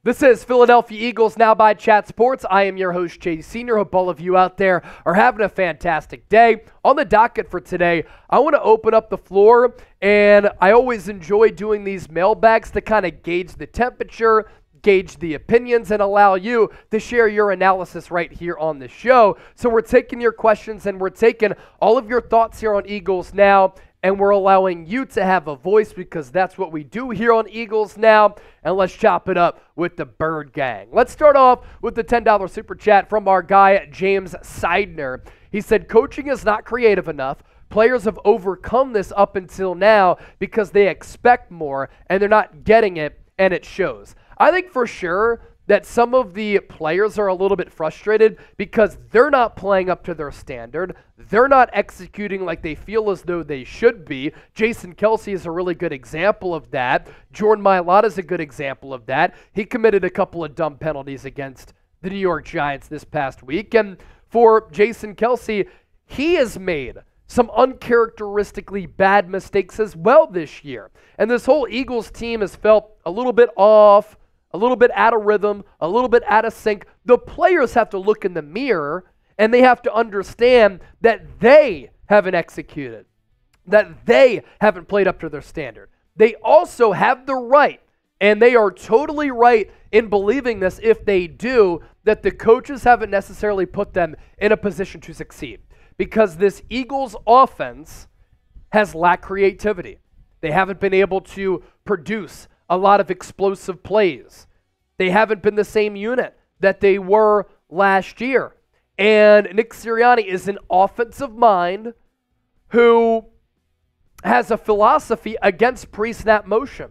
This is Philadelphia Eagles Now by Chat Sports. I am your host, Jay Sr. Hope all of you out there are having a fantastic day. On the docket for today, I want to open up the floor, and I always enjoy doing these mailbags to kind of gauge the temperature, gauge the opinions, and allow you to share your analysis right here on the show. So we're taking your questions, and we're taking all of your thoughts here on Eagles Now, and we're allowing you to have a voice because that's what we do here on Eagles Now. And let's chop it up with the Bird Gang. Let's start off with the $10 super chat from our guy, James Seidner. He said, coaching is not creative enough. Players have overcome this up until now because they expect more and they're not getting it, and it shows. I think for sure that some of the players are a little bit frustrated because they're not playing up to their standard. They're not executing like they feel as though they should be. Jason Kelce is a really good example of that. Jordan Mailata is a good example of that. He committed a couple of dumb penalties against the New York Giants this past week. And for Jason Kelce, he has made some uncharacteristically bad mistakes as well this year. And this whole Eagles team has felt a little bit off, a little bit out of rhythm, a little bit out of sync. The players have to look in the mirror and they have to understand that they haven't executed, that they haven't played up to their standard. They also have the right, and they are totally right in believing this if they do, that the coaches haven't necessarily put them in a position to succeed. Because this Eagles offense has lacked creativity. They haven't been able to produce a lot of explosive plays. They haven't been the same unit that they were last year. And Nick Sirianni is an offensive mind who has a philosophy against pre-snap motion.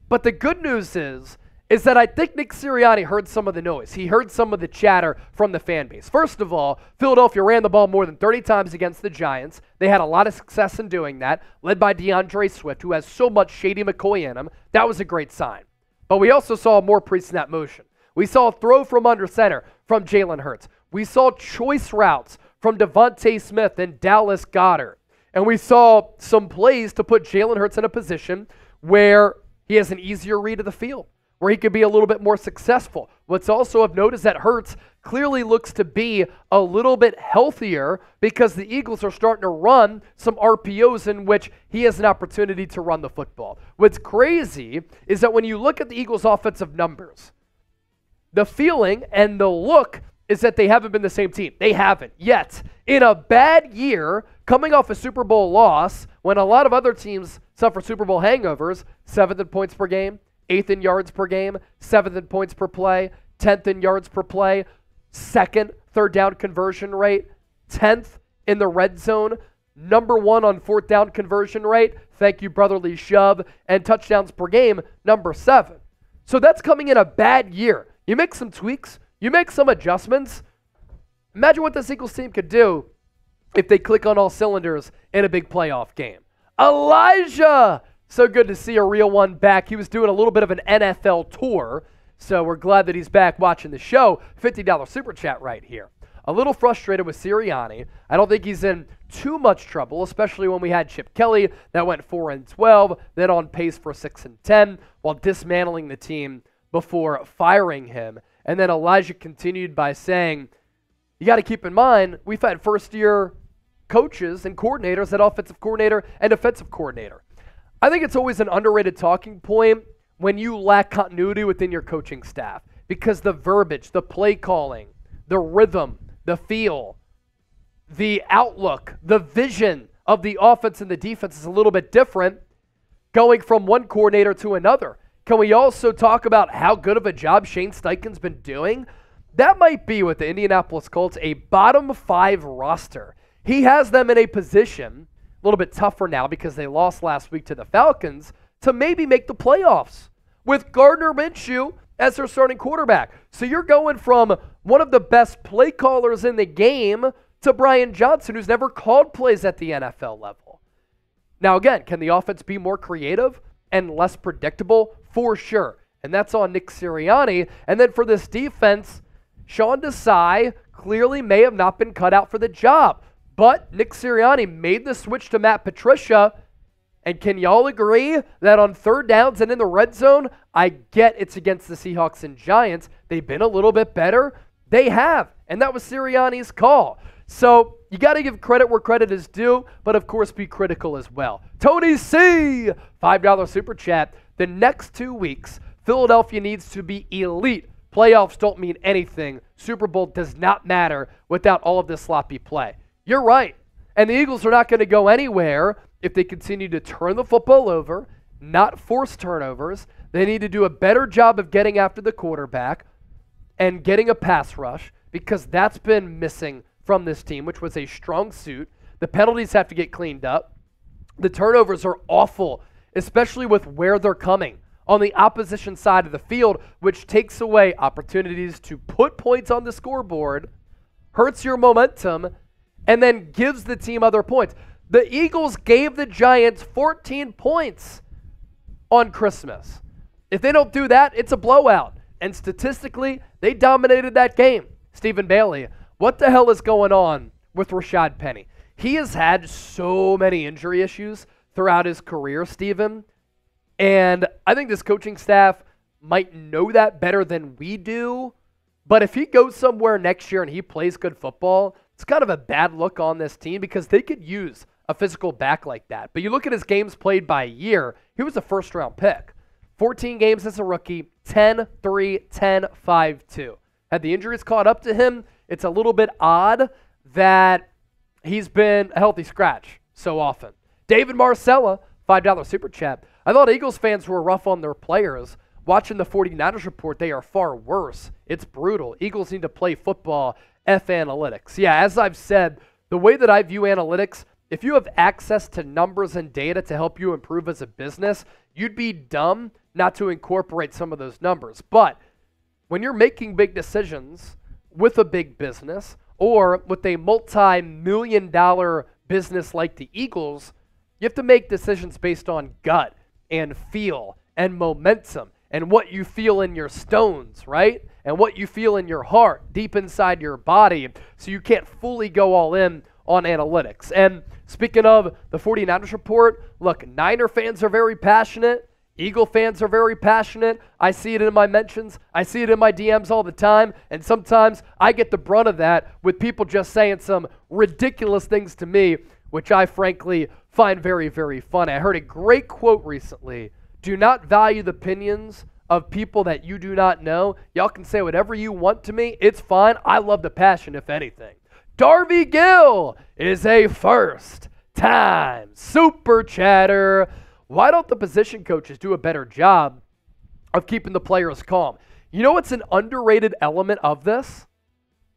But the good news is that I think Nick Sirianni heard some of the noise. He heard some of the chatter from the fan base. First of all, Philadelphia ran the ball more than 30 times against the Giants. They had a lot of success in doing that, led by DeAndre Swift, who has so much Shady McCoy in him. That was a great sign. But we also saw more pre-snap motion. We saw a throw from under center from Jalen Hurts. We saw choice routes from Devontae Smith and Dallas Goedert. And we saw some plays to put Jalen Hurts in a position where he has an easier read of the field, where he could be a little bit more successful. What's also of note is that Hurts clearly looks to be a little bit healthier because the Eagles are starting to run some RPOs in which he has an opportunity to run the football. What's crazy is that when you look at the Eagles' offensive numbers, the feeling and the look is that they haven't been the same team. They haven't yet. In a bad year, coming off a Super Bowl loss, when a lot of other teams suffer Super Bowl hangovers, 7th in points per game, 8th in yards per game, 7th in points per play, 10th in yards per play, 2nd third down conversion rate, 10th in the red zone, number 1 on 4th down conversion rate, thank you brotherly shove, and touchdowns per game, number 7. So that's coming in a bad year. You make some tweaks, you make some adjustments. Imagine what this Eagles team could do if they click on all cylinders in a big playoff game. Elijah! So good to see a real one back. He was doing a little bit of an NFL tour, so we're glad that he's back watching the show. $50 super chat right here. A little frustrated with Sirianni. I don't think he's in too much trouble, especially when we had Chip Kelly that went 4-12, then on pace for 6-10, while dismantling the team before firing him. And then Elijah continued by saying, you got to keep in mind, we've had first-year coaches and coordinators at offensive coordinator and defensive coordinator. I think it's always an underrated talking point when you lack continuity within your coaching staff because the verbiage, the play calling, the rhythm, the feel, the outlook, the vision of the offense and the defense is a little bit different going from one coordinator to another. Can we also talk about how good of a job Shane Steichen's been doing? That might be with the Indianapolis Colts a bottom 5 roster. He has them in a position, a little bit tougher now because they lost last week to the Falcons, to maybe make the playoffs with Gardner Minshew as their starting quarterback. So you're going from one of the best play callers in the game to Brian Johnson, who's never called plays at the NFL level. Now again, can the offense be more creative and less predictable? For sure. And that's on Nick Sirianni. And then for this defense, Sean Desai clearly may have not been cut out for the job. But Nick Sirianni made the switch to Matt Patricia And can y'all agree that on third downs and in the red zone, I get it's against the Seahawks and Giants. They've been a little bit better. They have. And that was Sirianni's call. So you got to give credit where credit is due, but of course be critical as well. Tony C, $5 super chat. The next 2 weeks, Philadelphia needs to be elite. Playoffs don't mean anything. Super Bowl does not matter without all of this sloppy play. You're right. And the Eagles are not going to go anywhere if they continue to turn the football over, not force turnovers. They need to do a better job of getting after the quarterback and getting a pass rush, because that's been missing from this team, which was a strong suit. The penalties have to get cleaned up. The turnovers are awful, especially with where they're coming on the opposition side of the field, which takes away opportunities to put points on the scoreboard, hurts your momentum, and then gives the team other points. The Eagles gave the Giants 14 points on Christmas. If they don't do that, it's a blowout. And statistically, they dominated that game. Stephen Bailey, what the hell is going on with Rashad Penny? He has had so many injury issues throughout his career, Stephen. And I think this coaching staff might know that better than we do. But if he goes somewhere next year and he plays good football, it's kind of a bad look on this team, because they could use a physical back like that. But you look at his games played by year, he was a first-round pick. 14 games as a rookie, 10-3, 10-5-2. Had the injuries caught up to him, it's a little bit odd that he's been a healthy scratch so often. David Marcella, $5 super chat. I thought Eagles fans were rough on their players. Watching the 49ers report, they are far worse. It's brutal. Eagles need to play football. F analytics. Yeah, as I've said, the way that I view analytics, if you have access to numbers and data to help you improve as a business, you'd be dumb not to incorporate some of those numbers. But when you're making big decisions with a big business or with a multi-million-dollar business like the Eagles, you have to make decisions based on gut and feel and momentum and what you feel in your stones, right? And what you feel in your heart, deep inside your body. So you can't fully go all in on analytics. And speaking of the 49ers report, look, Niner fans are very passionate. Eagle fans are very passionate. I see it in my mentions. I see it in my DMs all the time. And sometimes I get the brunt of that with people just saying some ridiculous things to me, which I frankly find very, very funny. I heard a great quote recently. Do not value the opinions of people that you do not know. Y'all can say whatever you want to me. It's fine. I love the passion, if anything. Darby Gill is a first-time super chatter. Why don't the position coaches do a better job of keeping the players calm? You know what's an underrated element of this?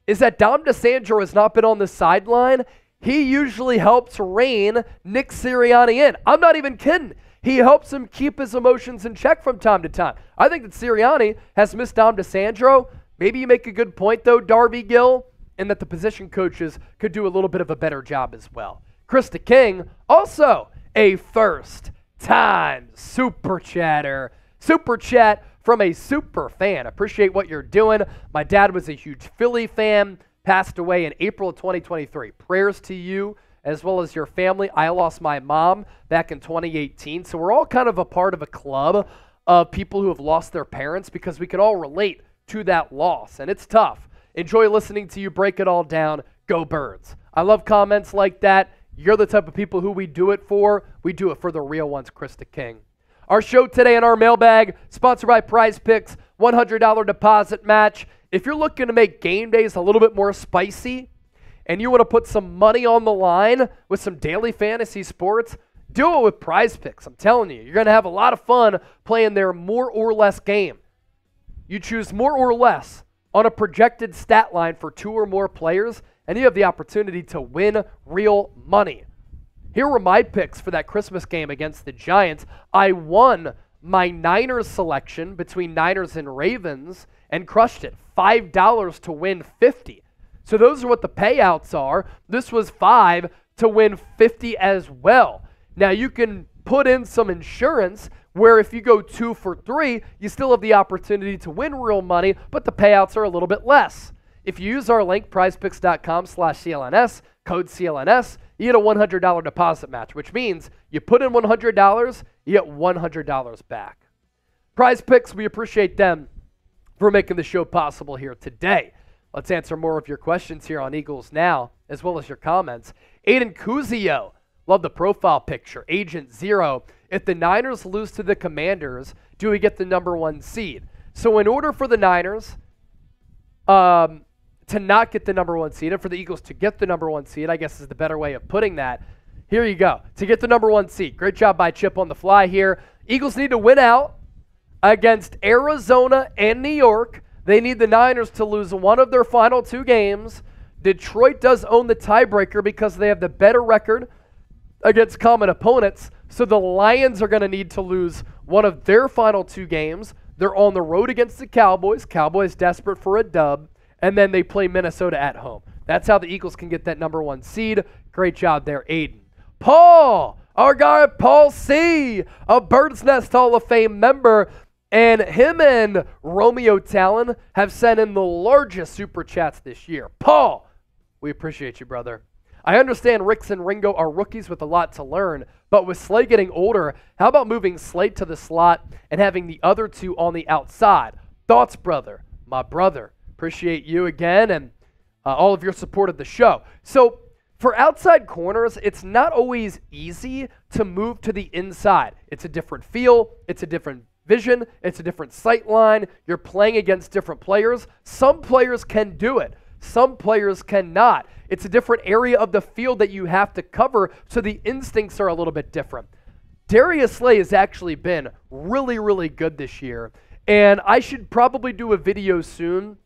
Is that Dom DeSandro has not been on the sideline. He usually helps rein Nick Sirianni in. I'm not even kidding. He helps him keep his emotions in check from time to time. I think that Sirianni has missed Dom DeSandro. Maybe you make a good point, though, Darby Gill, and that the position coaches could do a little bit of a better job as well. Krista King, also a first-time super chatter. Super chat from a super fan. Appreciate what you're doing. My dad was a huge Philly fan, passed away in April of 2023. Prayers to you as well as your family. I lost my mom back in 2018. So we're all kind of a part of a club of people who have lost their parents, because we can all relate to that loss. And it's tough. Enjoy listening to you break it all down. Go Birds. I love comments like that. You're the type of people who we do it for. We do it for the real ones, Krista King. Our show today in our mailbag, sponsored by Prize Picks, $100 deposit match. If you're looking to make game days a little bit more spicy and you want to put some money on the line with some daily fantasy sports, do it with Prize Picks. I'm telling you, you're going to have a lot of fun playing their more or less game. You choose more or less on a projected stat line for 2 or more players, and you have the opportunity to win real money. Here were my picks for that Christmas game against the Giants. I won my Niners selection between Niners and Ravens and crushed it. $5 to win 50. So those are what the payouts are. This was 5 to win 50 as well. Now you can put in some insurance where if you go 2 for 3, you still have the opportunity to win real money, but the payouts are a little bit less. If you use our link, prizepicks.com/CLNS, code CLNS, you get a $100 deposit match, which means you put in $100, you get $100 back. Prize Picks, we appreciate them for making the show possible here today. Let's answer more of your questions here on Eagles Now, as well as your comments. Aiden Kuzio, love the profile picture. Agent Zero, if the Niners lose to the Commanders, do we get the number 1 seed? So in order for the Niners to not get the number 1 seed, and for the Eagles to get the number 1 seed, I guess is the better way of putting that. Here you go. To get the number 1 seed. Great job by Chip on the fly here. Eagles need to win out against Arizona and New York. They need the Niners to lose one of their final 2 games. Detroit does own the tiebreaker because they have the better record against common opponents. So the Lions are going to need to lose one of their final 2 games. They're on the road against the Cowboys. Cowboys desperate for a dub. And then they play Minnesota at home. That's how the Eagles can get that number 1 seed. Great job there, Aiden. Paul, our guy Paul C., a Bird's Nest Hall of Fame member. And him and Romeo Talon have sent in the largest super chats this year. Paul, we appreciate you, brother. I understand Ricks and Ringo are rookies with a lot to learn, but with Slay getting older, how about moving Slay to the slot and having the other 2 on the outside? Thoughts, brother? My brother. Appreciate you again and all of your support of the show. So for outside corners, it's not always easy to move to the inside. It's a different feel. It's a different vision. It's a different sight line. You're playing against different players. Some players can do it. Some players cannot. It's a different area of the field that you have to cover, so the instincts are a little bit different. Darius Slay has actually been really, really good this year, and I should probably do a video soon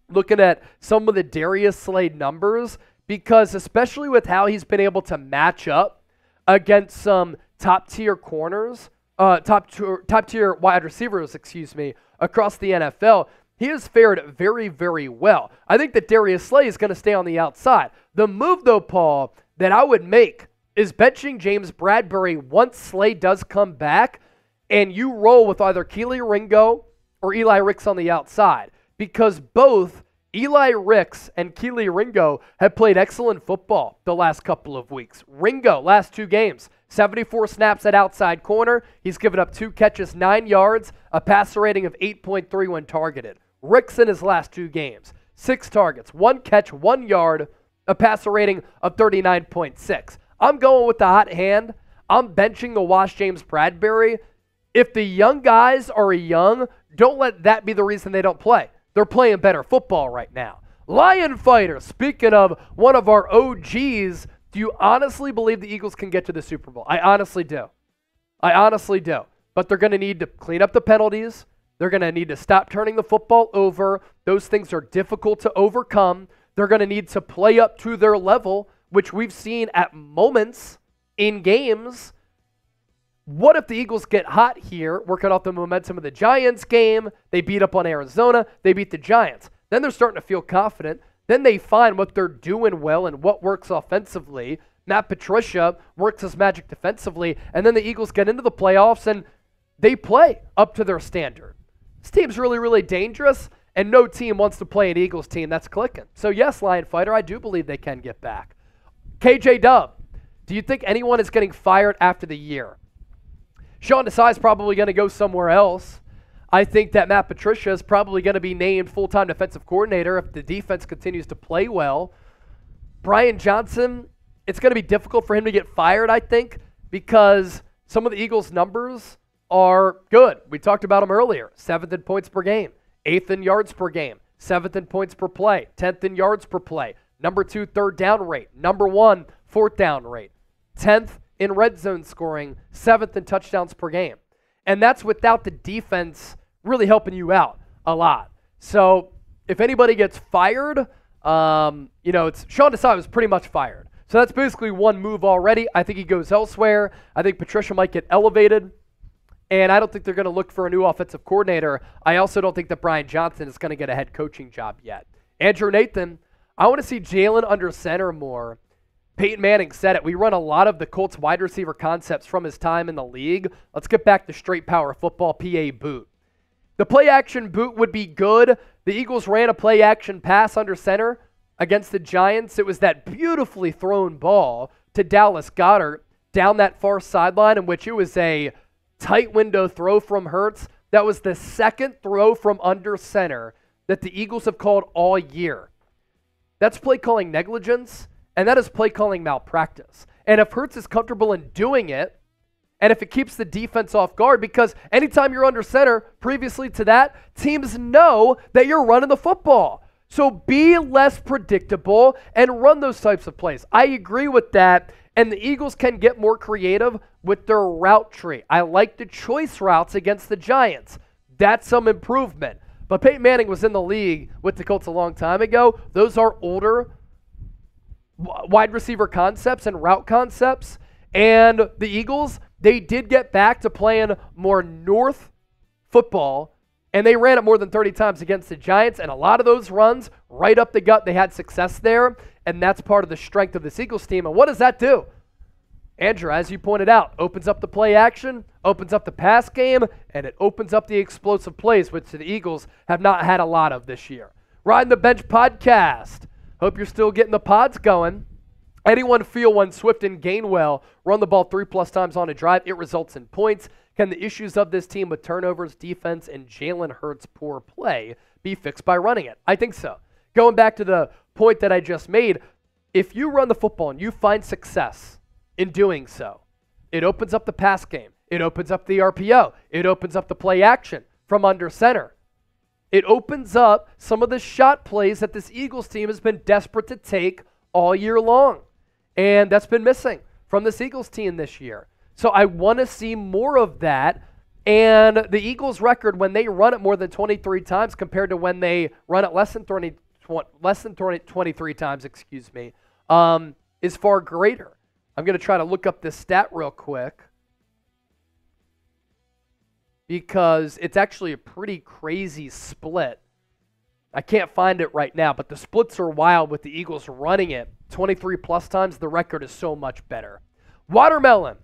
looking at some of the Darius Slay numbers, because especially with how he's been able to match up against some top-tier corners, top-tier wide receivers, across the NFL, he has fared very, very well. I think that Darius Slay is going to stay on the outside. The move, though, Paul, that I would make is benching James Bradbury once Slay does come back, and you roll with either Keely Ringo or Eli Ricks on the outside, because both Eli Ricks and Keely Ringo have played excellent football the last couple of weeks. Ringo, last 2 games, 74 snaps at outside corner. He's given up 2 catches, 9 yards, a passer rating of 8.3 when targeted. Ricks in his last 2 games, 6 targets, 1 catch, 1 yard, a passer rating of 39.6. I'm going with the hot hand. I'm benching the Wash James Bradbury. If the young guys are young, don't let that be the reason they don't play. They're playing better football right now. Lion Fighter, speaking of one of our OGs, do you honestly believe the Eagles can get to the Super Bowl? I honestly do. But they're going to need to clean up the penalties. They're going to need to stop turning the football over. Those things are difficult to overcome. They're going to need to play up to their level, which we've seen at moments in games. What if the Eagles get hot here, working off the momentum of the Giants game? They beat up on Arizona. They beat the Giants. Then they're starting to feel confident. Then they find what they're doing well and what works offensively. Matt Patricia works his magic defensively. And then the Eagles get into the playoffs and they play up to their standard. This team's really, really dangerous, and no team wants to play an Eagles team that's clicking. So yes, Lion Fighter, I do believe they can get back. KJ Dub, do you think anyone is getting fired after the year? Sean Desai is probably going to go somewhere else. I think that Matt Patricia is probably going to be named full-time defensive coordinator if the defense continues to play well. Brian Johnson, it's going to be difficult for him to get fired, I think, because some of the Eagles' numbers are good. We talked about them earlier. 7th in points per game, 8th in yards per game, 7th in points per play, 10th in yards per play, number 2 third down rate, number 1 fourth down rate, 10th in red zone scoring, 7th in touchdowns per game. And that's without the defense really helping you out a lot. So if anybody gets fired, it's Sean Desai was pretty much fired. So that's basically one move already. I think he goes elsewhere. I think Patricia might get elevated. And I don't think they're going to look for a new offensive coordinator. I also don't think that Brian Johnson is going to get a head coaching job yet. Andrew Nathan, I want to see Jalen under center more. Peyton Manning said it. We run a lot of the Colts wide receiver concepts from his time in the league. Let's get back to straight power football, PA boot. The play action boot would be good. The Eagles ran a play action pass under center against the Giants, it was that beautifully thrown ball to Dallas Goedert down that far sideline, in which it was a tight window throw from Hurts. That was the second throw from under center that the Eagles have called all year. That's play calling negligence, and that is play calling malpractice. And if Hurts is comfortable in doing it, and if it keeps the defense off guard, because anytime you're under center, previously to that, teams know that you're running the football. So be less predictable and run those types of plays. I agree with that, and the Eagles can get more creative with their route tree. I like the choice routes against the Giants. That's some improvement. But Peyton Manning was in the league with the Colts a long time ago. Those are older wide receiver concepts and route concepts. And the Eagles, they did get back to playing more north football, and they ran it more than 30 times against the Giants, and a lot of those runs right up the gut, they had success there, and that's part of the strength of this Eagles team. And what does that do? Andrew, as you pointed out, opens up the play action, opens up the pass game, and it opens up the explosive plays, which the Eagles have not had a lot of this year. Riding the Bench podcast. Hope you're still getting the pods going. Anyone feel when Swift and Gainwell run the ball 3+ times on a drive, it results in points? Can the issues of this team with turnovers, defense, and Jalen Hurts' poor play be fixed by running it? I think so. Going back to the point that I just made, if you run the football and you find success in doing so, it opens up the pass game. It opens up the RPO. It opens up the play action from under center. It opens up some of the shot plays that this Eagles team has been desperate to take all year long. And that's been missing from this Eagles team this year. So I want to see more of that. And the Eagles record when they run it more than 23 times compared to when they run it less than 23 times, is far greater. I'm going to try to look up this stat real quick because it's actually a pretty crazy split. I can't find it right now, but the splits are wild with the Eagles running it 23+ times. The record is so much better. Watermelon.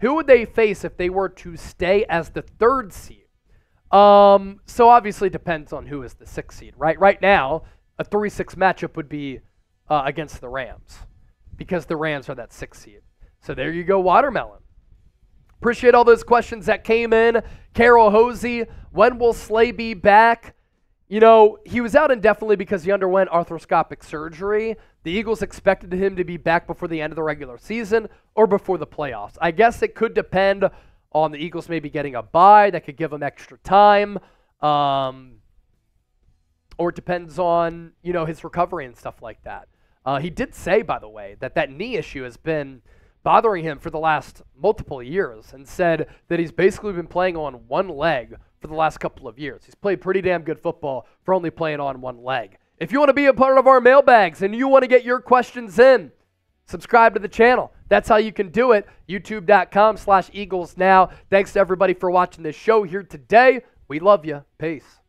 Who would they face if they were to stay as the 3rd seed? So obviously it depends on who is the 6th seed, right? Right now, a 3-6 matchup would be against the Rams because the Rams are that 6th seed. So there you go, Watermelon. Appreciate all those questions that came in. Carol Hosey, when will Slay be back? You know, he was out indefinitely because he underwent arthroscopic surgery. The Eagles expected him to be back before the end of the regular season or before the playoffs. I guess it could depend on the Eagles maybe getting a bye that could give him extra time. Or it depends on, you know, his recovery and stuff like that. He did say, by the way, that that knee issue has been bothering him for the last multiple years and said that he's basically been playing on one leg for the last couple of years. He's played pretty damn good football for only playing on one leg. If you want to be a part of our mailbags and you want to get your questions in, subscribe to the channel. That's how you can do it. YouTube.com/EaglesNow. Thanks to everybody for watching this show here today. We love you. Peace.